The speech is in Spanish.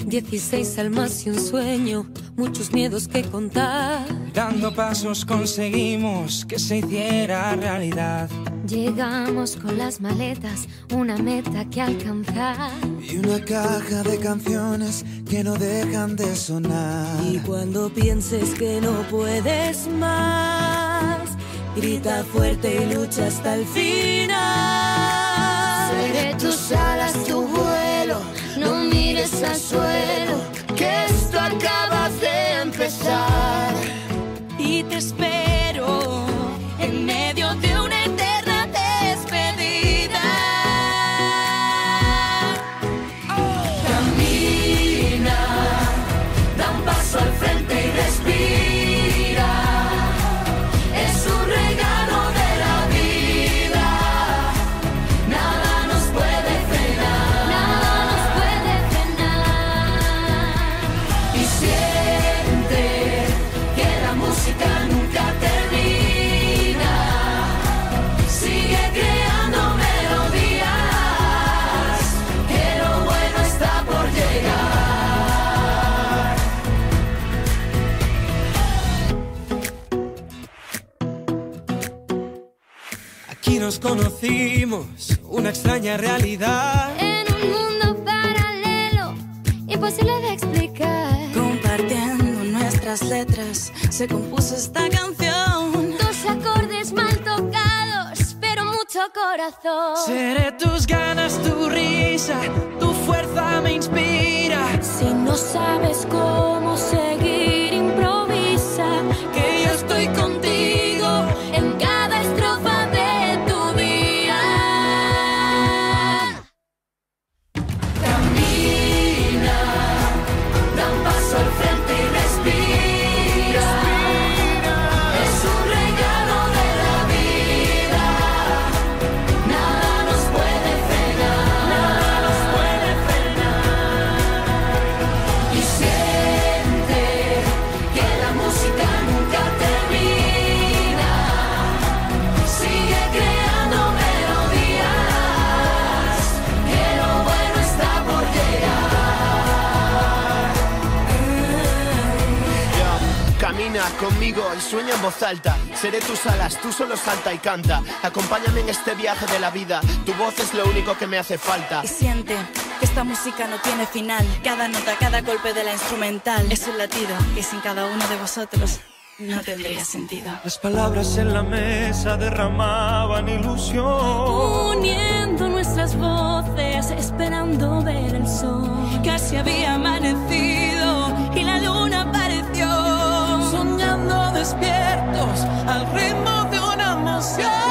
16 almas y un sueño, muchos miedos que contar. Dando pasos conseguimos que se hiciera realidad. Llegamos con las maletas, una meta que alcanzar. Y una caja de canciones que no dejan de sonar. Y cuando pienses que no puedes más, grita fuerte y lucha hasta el final. Seré tus alas, tu vuelo, no mires al suelo, que esto acaba de empezar. Y te espero en medio de una eterna despedida. Camina, da un paso al frente y respira. Es un regalo de la vida. Nada nos puede frenar, nada nos puede frenar. Y siente que la música nunca termina. Sigue creando melodías, que lo bueno está por llegar. Aquí nos conocimos, una extraña realidad. En un mundo paralelo, imposible de explicar. Compartiendo nuestras letras, se compuso esta canción. Dos acordes mal tocados, pero mucho corazón. Seré tus ganas, tu risa, tu fuerza me inspira. Si no sabes cómo seguir, improvisa. Que yo estoy contigo En cada estrofa de tu día. Camina, da un paso al frente y respira. Es un regalo de la vida. Nada nos puede frenar, nada nos puede frenar. Y siente que la música nunca termina. Sigue creando melodías, que lo bueno está por llegar. Camina conmigo y sueña en voz alta. Seré tus alas, tú solo salta y canta. Acompáñame en este viaje de la vida. Tu voz es lo único que me hace falta. y siente que esta música no tiene final. Cada nota, cada golpe de la instrumental es un latido que sin cada uno de vosotros no tendría sentido. Las palabras en la mesa derramaban ilusión. Uniendo nuestras voces, esperando ver el sol. Casi había amanecido y la luna apareció. Soñando despiertos al ritmo de una emoción.